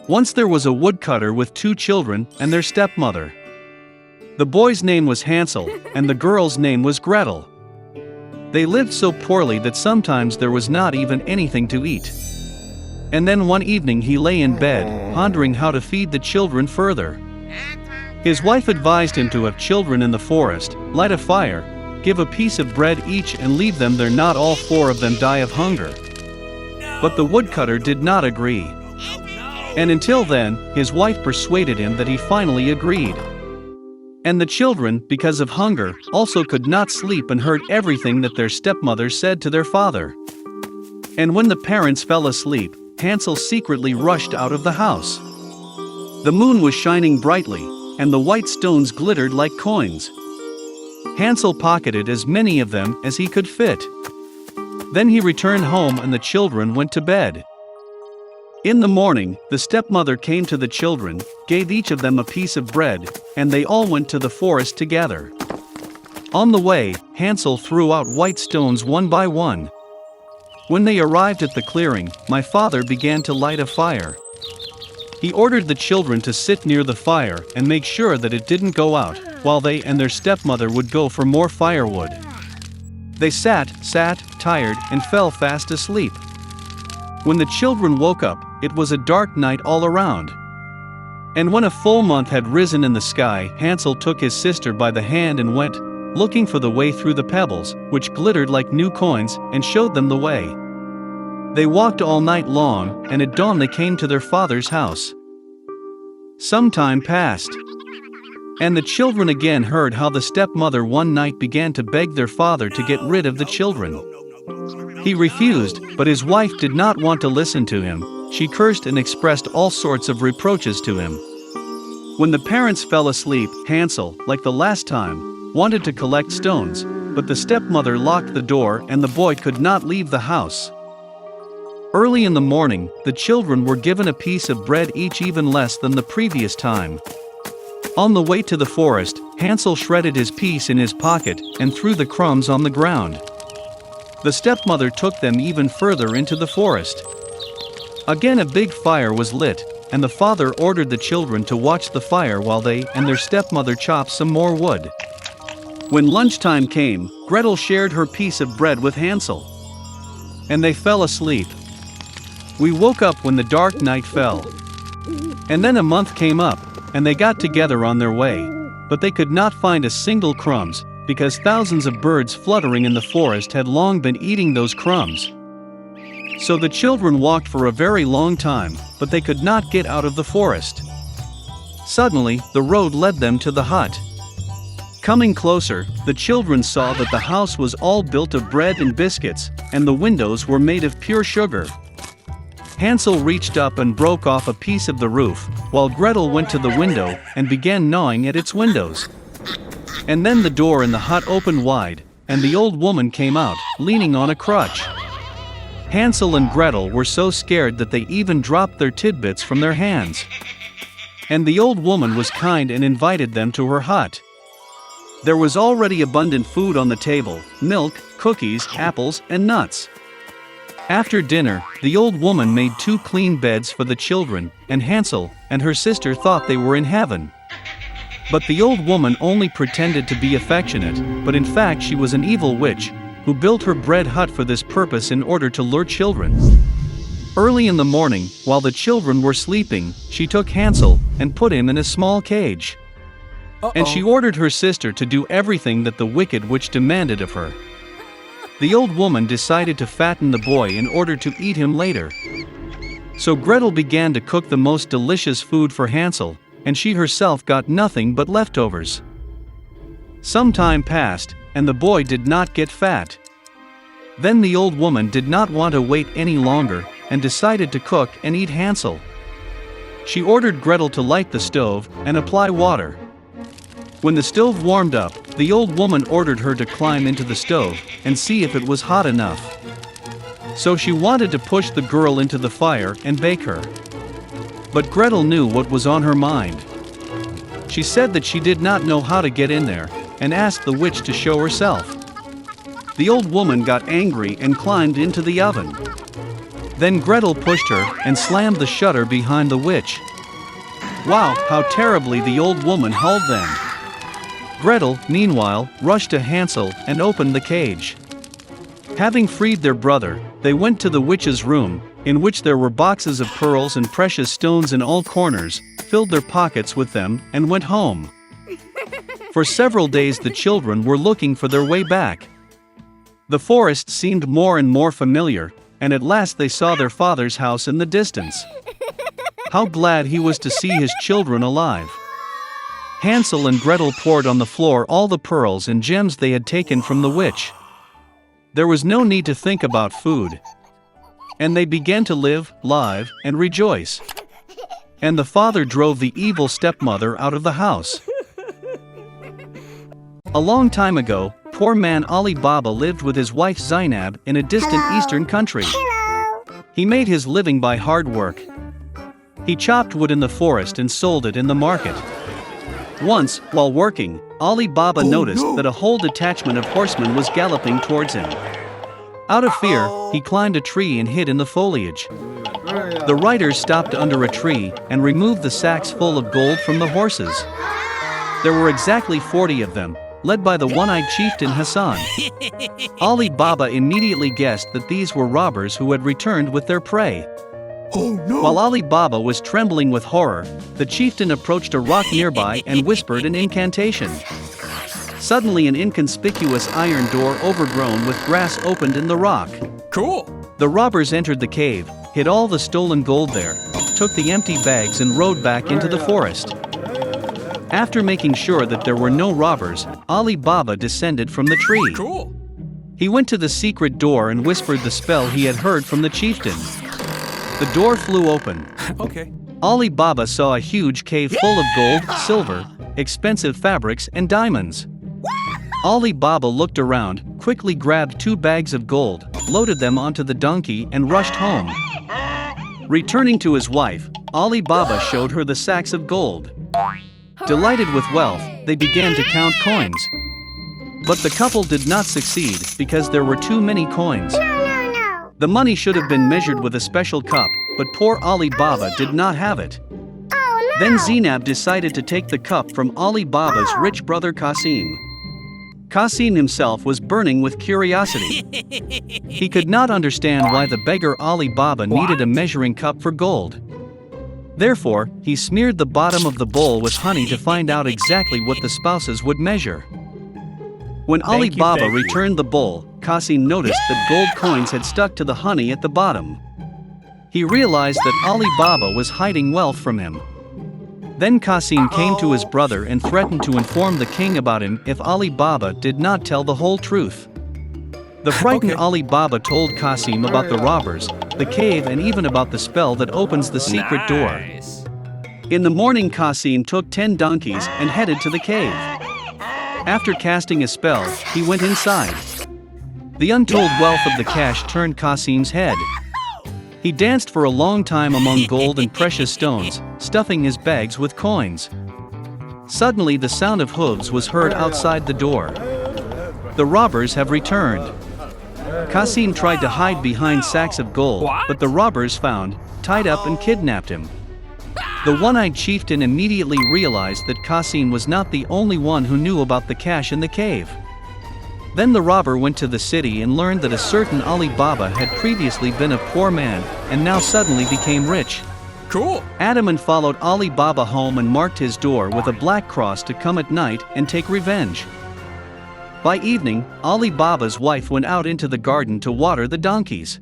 Once there was a woodcutter with 2 children and their stepmother. The boy's name was Hansel, and the girl's name was Gretel. They lived so poorly that sometimes there was not even anything to eat. And then one evening he lay in bed, pondering how to feed the children further. His wife advised him to have children in the forest, light a fire, give a piece of bread each and leave them there, not all 4 of them die of hunger. But the woodcutter did not agree. And until then, his wife persuaded him that he finally agreed. And the children, because of hunger, also could not sleep and heard everything that their stepmother said to their father. And when the parents fell asleep, Hansel secretly rushed out of the house. The moon was shining brightly, and the white stones glittered like coins. Hansel pocketed as many of them as he could fit. Then he returned home and the children went to bed. In the morning, the stepmother came to the children, gave each of them a piece of bread, and they all went to the forest together. On the way, Hansel threw out white stones one by one. When they arrived at the clearing, my father began to light a fire. He ordered the children to sit near the fire and make sure that it didn't go out, while they and their stepmother would go for more firewood. They sat, tired, and fell fast asleep. When the children woke up, it was a dark night all around. And when a full month had risen in the sky, Hansel took his sister by the hand and went, looking for the way through the pebbles, which glittered like new coins, and showed them the way. They walked all night long, and at dawn they came to their father's house. Some time passed. And the children again heard how the stepmother one night began to beg their father to get rid of the children. He refused, but his wife did not want to listen to him. She cursed and expressed all sorts of reproaches to him. When the parents fell asleep, Hansel, like the last time, wanted to collect stones, but the stepmother locked the door and the boy could not leave the house. Early in the morning, the children were given a piece of bread each, even less than the previous time. On the way to the forest, Hansel shredded his piece in his pocket and threw the crumbs on the ground. The stepmother took them even further into the forest. Again a big fire was lit, and the father ordered the children to watch the fire while they and their stepmother chopped some more wood. When lunchtime came, Gretel shared her piece of bread with Hansel. And they fell asleep. We woke up when the dark night fell. And then a month came up, and they got together on their way, but they could not find a single crumbs, because thousands of birds fluttering in the forest had long been eating those crumbs. So the children walked for a very long time, but they could not get out of the forest. Suddenly, the road led them to the hut. Coming closer, the children saw that the house was all built of bread and biscuits, and the windows were made of pure sugar. Hansel reached up and broke off a piece of the roof, while Gretel went to the window and began gnawing at its windows. And then the door in the hut opened wide, and the old woman came out, leaning on a crutch. Hansel and Gretel were so scared that they even dropped their tidbits from their hands. And the old woman was kind and invited them to her hut. There was already abundant food on the table: milk, cookies, apples, and nuts. After dinner, the old woman made 2 clean beds for the children, and Hansel and her sister thought they were in heaven. But the old woman only pretended to be affectionate, but in fact she was an evil witch, who built her bread hut for this purpose in order to lure children. Early in the morning, while the children were sleeping, she took Hansel and put him in a small cage. And she ordered her sister to do everything that the wicked witch demanded of her. The old woman decided to fatten the boy in order to eat him later. So Gretel began to cook the most delicious food for Hansel, and she herself got nothing but leftovers. Some time passed, and the boy did not get fat. Then the old woman did not want to wait any longer, and decided to cook and eat Hansel. She ordered Gretel to light the stove and apply water. When the stove warmed up, the old woman ordered her to climb into the stove and see if it was hot enough. So she wanted to push the girl into the fire and bake her. But Gretel knew what was on her mind. She said that she did not know how to get in there, and asked the witch to show herself. The old woman got angry and climbed into the oven. Then Gretel pushed her and slammed the shutter behind the witch. Wow, how terribly the old woman howled then. Gretel, meanwhile, rushed to Hansel and opened the cage. Having freed their brother, they went to the witch's room, in which there were boxes of pearls and precious stones in all corners, filled their pockets with them, and went home. For several days the children were looking for their way back. The forest seemed more and more familiar, and at last they saw their father's house in the distance. How glad he was to see his children alive. Hansel and Gretel poured on the floor all the pearls and gems they had taken from the witch. There was no need to think about food. And they began to live, and rejoice. And the father drove the evil stepmother out of the house. A long time ago, poor man Ali Baba lived with his wife Zainab in a distant eastern country. He made his living by hard work. He chopped wood in the forest and sold it in the market. Once, while working, Ali Baba noticed that a whole detachment of horsemen was galloping towards him. Out of fear, he climbed a tree and hid in the foliage. The riders stopped under a tree and removed the sacks full of gold from the horses. There were exactly 40 of them, led by the one-eyed chieftain Hassan. Ali Baba immediately guessed that these were robbers who had returned with their prey. Oh no! While Ali Baba was trembling with horror, the chieftain approached a rock nearby and whispered an incantation. Suddenly an inconspicuous iron door overgrown with grass opened in the rock. Cool! The robbers entered the cave, hid all the stolen gold there, took the empty bags and rode back into the forest. After making sure that there were no robbers, Ali Baba descended from the tree. Cool! He went to the secret door and whispered the spell he had heard from the chieftain. The door flew open. Okay. Ali Baba saw a huge cave full of gold, silver, expensive fabrics and diamonds. Ali Baba looked around, quickly grabbed 2 bags of gold, loaded them onto the donkey and rushed home. Returning to his wife, Ali Baba showed her the sacks of gold. Delighted with wealth, they began to count coins. But the couple did not succeed because there were too many coins. The money should have been measured with a special cup, but poor Ali Baba did not have it. Then Zainab decided to take the cup from Ali Baba's rich brother Qasim. Qasim himself was burning with curiosity. He could not understand why the beggar Ali Baba needed a measuring cup for gold. Therefore, he smeared the bottom of the bowl with honey to find out exactly what the spouses would measure. When Ali Baba returned the bowl, Qasim noticed that gold coins had stuck to the honey at the bottom. He realized that Ali Baba was hiding wealth from him. Then Qasim came to his brother and threatened to inform the king about him if Ali Baba did not tell the whole truth. The frightened Ali Baba told Qasim about the robbers, the cave and even about the spell that opens the secret door. In the morning Qasim took 10 donkeys and headed to the cave. After casting a spell, he went inside. The untold wealth of the cash turned Qasim's head. He danced for a long time among gold and precious stones, stuffing his bags with coins. Suddenly the sound of hooves was heard outside the door. The robbers have returned. Qasim tried to hide behind sacks of gold, but the robbers found, tied up and kidnapped him. The one-eyed chieftain immediately realized that Qasim was not the only one who knew about the cash in the cave. Then the robber went to the city and learned that a certain Ali Baba had previously been a poor man and now suddenly became rich. Cool! Adaman followed Ali Baba home and marked his door with a black cross to come at night and take revenge. By evening, Ali Baba's wife went out into the garden to water the donkeys.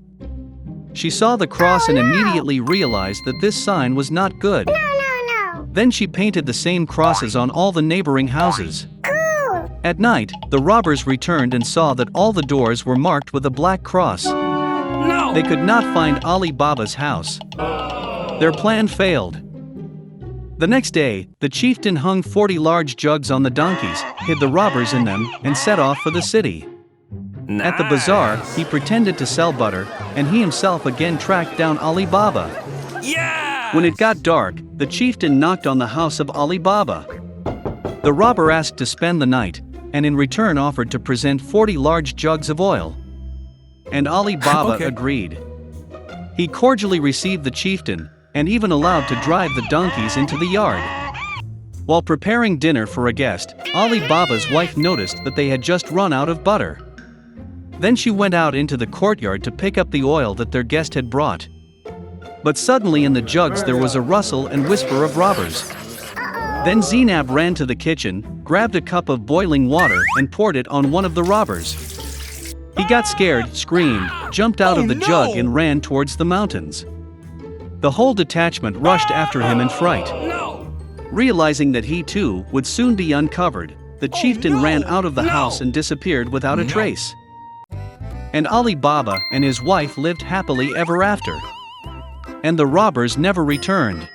She saw the cross and immediately realized that this sign was not good. Then she painted the same crosses on all the neighboring houses. At night, the robbers returned and saw that all the doors were marked with a black cross. They could not find Ali Baba's house. Their plan failed. The next day, the chieftain hung 40 large jugs on the donkeys, hid the robbers in them, and set off for the city. At the bazaar, he pretended to sell butter, and he himself again tracked down Ali Baba. When it got dark, the chieftain knocked on the house of Ali Baba. The robber asked to spend the night, and in return offered to present 40 large jugs of oil. And Ali Baba agreed. He cordially received the chieftain, and even allowed to drive the donkeys into the yard. While preparing dinner for a guest, Ali Baba's wife noticed that they had just run out of butter. Then she went out into the courtyard to pick up the oil that their guest had brought. But suddenly in the jugs there was a rustle and whisper of robbers. Then Zainab ran to the kitchen, grabbed a cup of boiling water and poured it on one of the robbers. He got scared, screamed, jumped out of the jug and ran towards the mountains. The whole detachment rushed after him in fright. Realizing that he too would soon be uncovered, the chieftain ran out of the house and disappeared without a trace. And Ali Baba and his wife lived happily ever after. And the robbers never returned.